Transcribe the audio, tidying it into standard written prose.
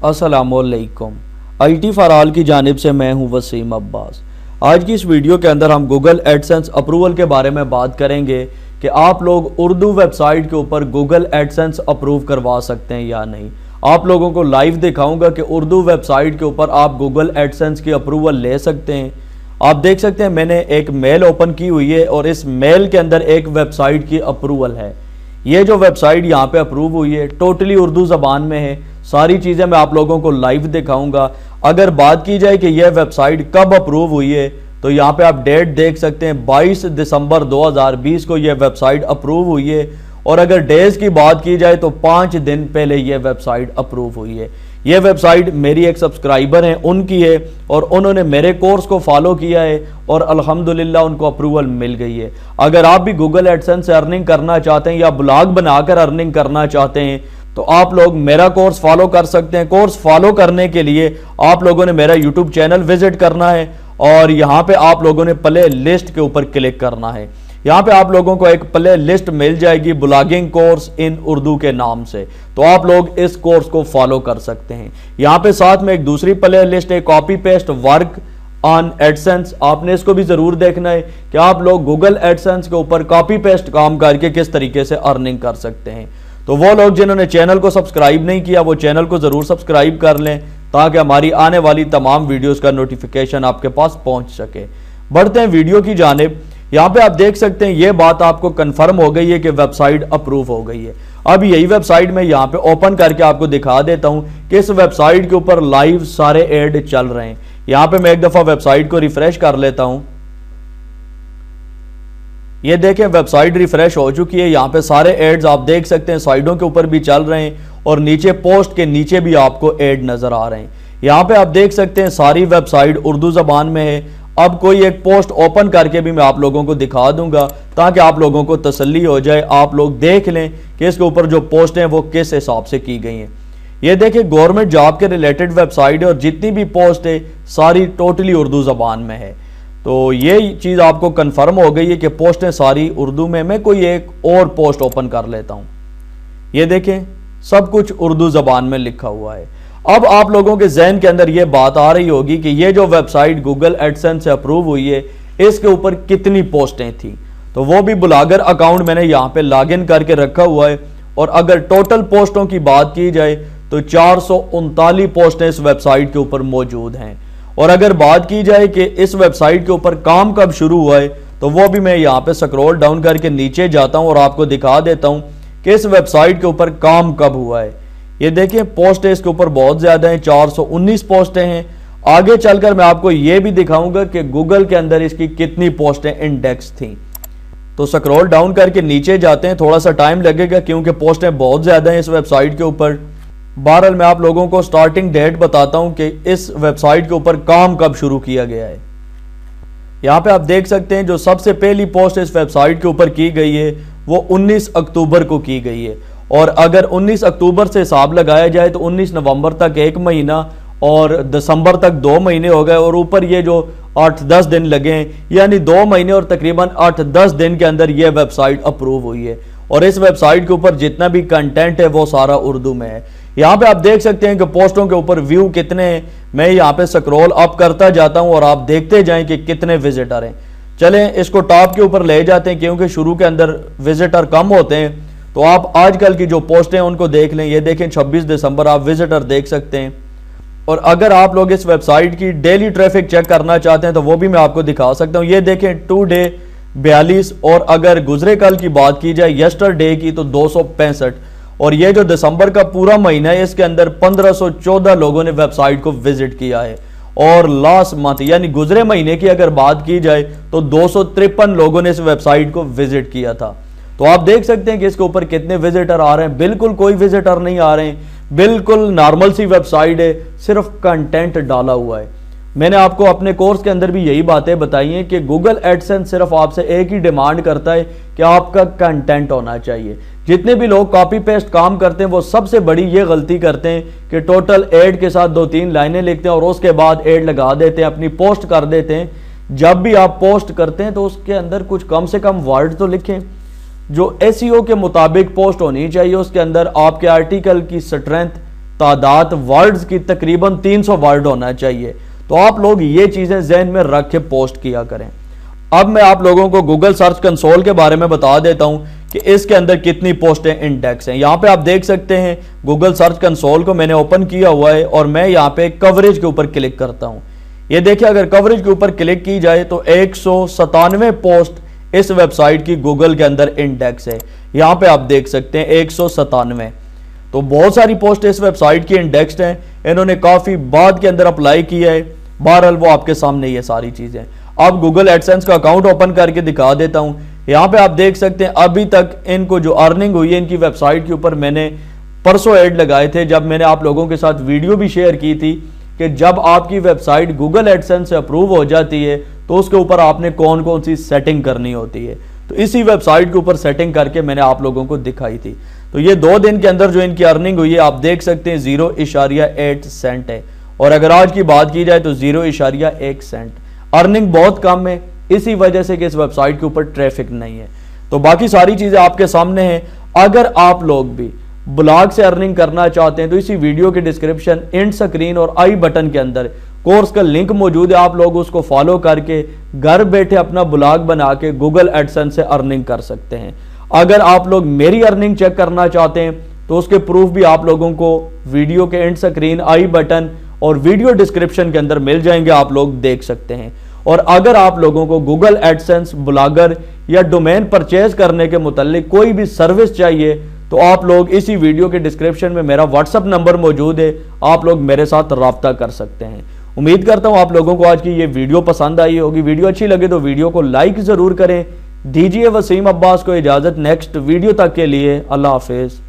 السلام علیکم۔ IT for all کی جانب سے میں ہوں وسیم عباس۔ آج کی اس ویڈیو کے اندر ہم گوگل ایڈسنس اپروول کے بارے میں بات کریں گے کہ آپ لوگ اردو ویب سائٹ کے اوپر گوگل ایڈسنس اپروو کروا سکتے ہیں یا نہیں۔ آپ لوگوں کو لائیو دکھاؤں گا کہ اردو ویب سائٹ کے اوپر آپ گوگل ایڈسنس کی اپروول لے سکتے ہیں۔ آپ دیکھ سکتے ہیں میں نے ایک میل اوپن کی ہوئی ہے اور اس میل کے اندر ایک ویب سائٹ کی اپروول ہے۔ یہ جو ویب سائٹ یہاں پہ اپروو ہوئی ہے ٹوٹلی اردو زبان میں ہے۔ ساری چیزیں میں آپ لوگوں کو لائیو دکھاؤں گا۔ اگر بات کی جائے کہ یہ ویب سائٹ کب اپروو ہوئی ہے تو یہاں پہ آپ ڈیٹ دیکھ سکتے ہیں 22 دسمبر 2020 کو یہ ویب سائٹ اپروو ہوئی ہے، اور اگر ڈیز کی بات کی جائے تو 5 دن پہلے یہ ویب سائٹ اپروو ہوئی ہے۔ یہ ویب سائٹ میری ایک سبسکرائبر ہیں ان کی ہے، اور انہوں نے میرے کورس کو فالو کیا ہے اور الحمدللہ ان کو اپروول مل گئی ہے۔ اگر آپ بھی گوگل ایڈسنس سے ارننگ کرنا چاہتے ہیں یا بلاگ بنا کر ارننگ کرنا چاہتے ہیں تو آپ لوگ میرا کورس فالو کر سکتے ہیں۔ کورس فالو کرنے کے لیے آپ لوگوں نے میرا یوٹیوب چینل وزٹ کرنا ہے اور یہاں پہ آپ لوگوں نے پلے لسٹ کے اوپر کلک کرنا ہے۔ یہاں پہ آپ لوگوں کو ایک پلے لسٹ مل جائے گی بلاگنگ کورس ان اردو کے نام سے، تو آپ لوگ اس کورس کو فالو کر سکتے ہیں۔ یہاں پہ ساتھ میں ایک دوسری پلے لسٹ ہے copy paste work on AdSense, آپ نے اس کو بھی ضرور دیکھنا ہے کہ آپ لوگ گوگل ایڈسنس کے اوپر کاپی پیسٹ کام کر کے کس طریقے سے ارننگ کر سکتے ہیں۔ تو وہ لوگ جنہوں نے چینل کو سبسکرائب نہیں کیا وہ چینل کو ضرور سبسکرائب کر لیں تاکہ ہماری آنے والی تمام ویڈیوز کا نوٹیفیکیشن آپ کے پاس پہنچ سکے۔ بڑھتے ہیں ویڈیو کی جانب۔ یہاں پہ آپ دیکھ سکتے ہیں یہ بات آپ کو کنفرم ہو گئی ہے کہ ویب سائٹ اپروو ہو گئی ہے۔ اب یہی ویب سائٹ میں یہاں پہ اوپن کر کے آپ کو دکھا دیتا ہوں کہ اس ویب سائٹ کے اوپر لائیو سارے ایڈ چل رہے ہیں۔ یہاں پہ میں ایک دفعہ ویب سائٹ کو ریفریش کر لیتا ہوں۔ یہ دیکھیں ویب سائٹ ریفریش ہو چکی ہے۔ یہاں پہ سارے ایڈز آپ دیکھ سکتے ہیں سائٹوں کے اوپر بھی چل رہے ہیں اور نیچے پوسٹ کے نیچے بھی آپ کو ایڈ نظر آ رہے ہیں۔ یہاں پہ آپ دیکھ سکتے ہیں ساری ویب سائٹ اردو زبان میں ہے۔ اب کوئی ایک پوسٹ اوپن کر کے بھی میں آپ لوگوں کو دکھا دوں گا تاکہ آپ لوگوں کو تسلی ہو جائے، آپ لوگ دیکھ لیں کہ اس کے اوپر جو پوسٹ ہیں وہ کس حساب سے کی گئی ہیں۔ یہ دیکھیں گورنمنٹ جاب کے ریلیٹڈ ویب سائٹ ہے اور جتنی بھی پوسٹ ہے ساری ٹوٹلی اردو زبان میں ہے۔ تو یہ چیز آپ کو کنفرم ہو گئی ہے کہ پوسٹیں ساری اردو میں۔ میں کوئی ایک اور پوسٹ اوپن کر لیتا ہوں۔ یہ دیکھیں سب کچھ اردو زبان میں لکھا ہوا ہے۔ اب آپ لوگوں کے ذہن کے اندر یہ بات آ رہی ہوگی کہ یہ جو ویب سائٹ گوگل ایڈسنس سے اپروو ہوئی ہے اس کے اوپر کتنی پوسٹیں تھیں، تو وہ بھی بلاگر اکاؤنٹ میں نے یہاں پہ لاگ ان کر کے رکھا ہوا ہے، اور اگر ٹوٹل پوسٹوں کی بات کی جائے تو 439 پوسٹیں اس ویب سائٹ کے اوپر موجود ہیں۔ اور اگر بات کی جائے کہ اس ویب سائٹ کے اوپر کام کب شروع ہوا ہے تو وہ بھی میں یہاں پہ سکرول ڈاؤن کر کے نیچے جاتا ہوں اور آپ کو دکھا دیتا ہوں کہ اس ویب سائٹ کے اوپر کام کب ہوا ہے۔ یہ دیکھیں پوسٹیں اس کے اوپر بہت زیادہ ہیں، 419 پوسٹیں ہیں۔ آگے چل کر میں آپ کو یہ بھی دکھاؤں گا کہ گوگل کے اندر اس کی کتنی پوسٹیں انڈیکس تھیں۔ تو سکرول ڈاؤن کر کے نیچے جاتے ہیں، تھوڑا سا ٹائم لگے گا کیونکہ پوسٹیں بہت زیادہ ہیں اس ویب سائٹ کے اوپر۔ بہرحال میں آپ لوگوں کو سٹارٹنگ ڈیٹ بتاتا ہوں کہ اس ویب سائٹ کے اوپر کام کب شروع کیا گیا ہے۔ یہاں پہ آپ دیکھ سکتے ہیں جو سب سے پہلی پوسٹ اس ویب سائٹ کے اوپر کی گئی ہے وہ 19 اکتوبر کو کی گئی ہے، اور اگر 19 اکتوبر سے حساب لگایا جائے تو 19 نومبر تک 1 مہینہ اور دسمبر تک 2 مہینے ہو گئے، اور اوپر یہ جو 8-10 دن لگے ہیں، یعنی 2 مہینے اور تقریباً 8-10 دن کے اندر یہ ویب سائٹ اپروو ہوئی ہے۔ اور اس ویب سائٹ کے اوپر جتنا بھی کنٹینٹ ہے وہ سارا اردو میں ہے۔ یہاں پہ آپ دیکھ سکتے ہیں کہ پوسٹوں کے اوپر ویو کتنے ہیں۔ میں یہاں پہ سکرول اپ کرتا جاتا ہوں اور آپ دیکھتے جائیں کہ کتنے وزٹر ہیں۔ چلیں اس کو ٹاپ کے اوپر لے جاتے ہیں کیونکہ شروع کے اندر وزٹر کم ہوتے ہیں، تو آپ آج کل کی جو پوسٹیں ہیں ان کو دیکھ لیں۔ یہ دیکھیں 26 دسمبر آپ وزٹر دیکھ سکتے ہیں، اور اگر آپ لوگ اس ویب سائٹ کی ڈیلی ٹریفک چیک کرنا چاہتے ہیں تو وہ بھی میں آپ کو دکھا سکتا ہوں۔ یہ دیکھیں 2 ڈے 42، اور اگر گزرے کل کی بات کی جائے یسٹر ڈے کی تو 265، اور یہ جو دسمبر کا پورا مہینہ ہے اس کے اندر 1514 لوگوں نے ویب سائٹ کو وزٹ کیا ہے، اور لاسٹ منتھ یعنی گزرے مہینے کی اگر بات کی جائے تو 253 لوگوں نے اس ویب سائٹ کو وزٹ کیا تھا۔ تو آپ دیکھ سکتے ہیں کہ اس کے اوپر کتنے وزٹر آ رہے ہیں۔ بالکل کوئی وزٹر نہیں آ رہے ہیں، بالکل نارمل سی ویب سائٹ ہے، صرف کنٹینٹ ڈالا ہوا ہے۔ میں نے آپ کو اپنے کورس کے اندر بھی یہی باتیں بتائی ہیں کہ گوگل ایڈسنس صرف آپ سے ایک ہی ڈیمانڈ کرتا ہے کہ آپ کا کنٹینٹ ہونا چاہیے۔ جتنے بھی لوگ کاپی پیسٹ کام کرتے ہیں وہ سب سے بڑی یہ غلطی کرتے ہیں کہ ٹوٹل ایڈ کے ساتھ 2-3 لائنیں لکھتے ہیں اور اس کے بعد ایڈ لگا دیتے ہیں، اپنی پوسٹ کر دیتے ہیں۔ جب بھی آپ پوسٹ کرتے ہیں تو اس کے اندر کچھ کم سے کم ورڈ تو لکھیں۔ جو SEO کے مطابق پوسٹ ہونی چاہیے، اس کے اندر آپ کے آرٹیکل کی سٹرینتھ تعداد ورڈز کی تقریباً 300 ورڈ ہونا چاہیے. تو آپ لوگ یہ چیزیں ذہن میں رکھ کے پوسٹ کیا کریں. اب میں آپ لوگوں کو گوگل سرچ کنسول کے بارے میں بتا دیتا ہوں کہ اس کے اندر کتنی پوسٹیں انڈیکس ہیں. یہاں پہ آپ دیکھ سکتے ہیں گوگل سرچ کنسول کو میں نے اوپن کیا ہوا ہے اور میں یہاں پہ کوریج کے اوپر کلک کرتا ہوں. یہ دیکھیں اگر کوریج کے اوپر کلک کی جائے تو 197 پوسٹ اس ویب سائٹ کی گوگل کے اندر انڈیکس ہے. یہاں پہ آپ دیکھ سکتے ہیں 197. تو بہت ساری پوسٹ اس ویب سائٹ کی انڈیکسڈ ہیں. انہوں نے کافی بعد کے اندر اپلائی کیا ہے. بہرحال وہ آپ کے سامنے یہ ساری چیزیں. اب گوگل ایڈسنس کا اکاؤنٹ اوپن کر کے دکھا دیتا ہوں. یہاں پہ آپ دیکھ سکتے ہیں ابھی تک ان کو جو ارننگ ہوئی ہے ان کی ویب سائٹ کے اوپر میں نے پرسوں ایڈ لگائے تھے جب میں نے آپ لوگوں کے ساتھ ویڈیو بھی شیئر کی تھی کہ جب آپ کی ویب سائٹ گوگل ایڈسنس سے اپروو ہو جاتی ہے تو اس کے اوپر آپ نے کون کون سی سیٹنگ کرنی ہوتی ہے. تو اسی ویب سائٹ کے اوپر سیٹنگ کر کے میں نے آپ لوگوں کو دکھائی تھی. تو یہ 2 دن کے اندر جو ان کی ارننگ ہوئی ہے آپ دیکھ سکتے ہیں 0.8 سینٹ ہے. اور اگر آج کی بات کی جائے تو 0.1 سینٹ. ارننگ بہت کم ہے اسی وجہ سے کہ اس ویب سائٹ کے اوپر ٹریفک نہیں ہے. تو باقی ساری چیزیں آپ کے سامنے ہیں. اگر آپ لوگ بھی بلاگ سے ارننگ کرنا چاہتے ہیں تو اسی ویڈیو کے ڈسکرپشن اینڈ سکرین اور آئی بٹن کے اندر کورس کا لنک موجود ہے. آپ لوگ اس کو فالو کر کے گھر بیٹھے اپنا بلاگ بنا کے گوگل ایڈسنس سے ارننگ کر سکتے ہیں. اگر آپ لوگ میری ارننگ چیک کرنا چاہتے ہیں تو اس کے پروف بھی آپ لوگوں کو ویڈیو کے اینڈ سکرین آئی بٹن اور ویڈیو ڈسکرپشن کے اندر مل جائیں گے. آپ لوگ دیکھ سکتے ہیں. اور اگر آپ لوگوں کو گوگل ایڈسنس بلاگر یا ڈومین پرچیز کرنے کے متعلق کوئی بھی سروس چاہیے تو آپ لوگ اسی ویڈیو کے ڈسکرپشن میں میرا واٹس اپ نمبر موجود ہے. آپ لوگ میرے ساتھ رابطہ کر سکتے ہیں. امید کرتا ہوں آپ لوگوں کو آج کی یہ ویڈیو پسند آئی ہوگی. ویڈیو اچھی لگے تو ویڈیو کو لائک ضرور کریں. دیجیے وسیم عباس کو اجازت. نیکسٹ ویڈیو تک کے لیے اللہ حافظ.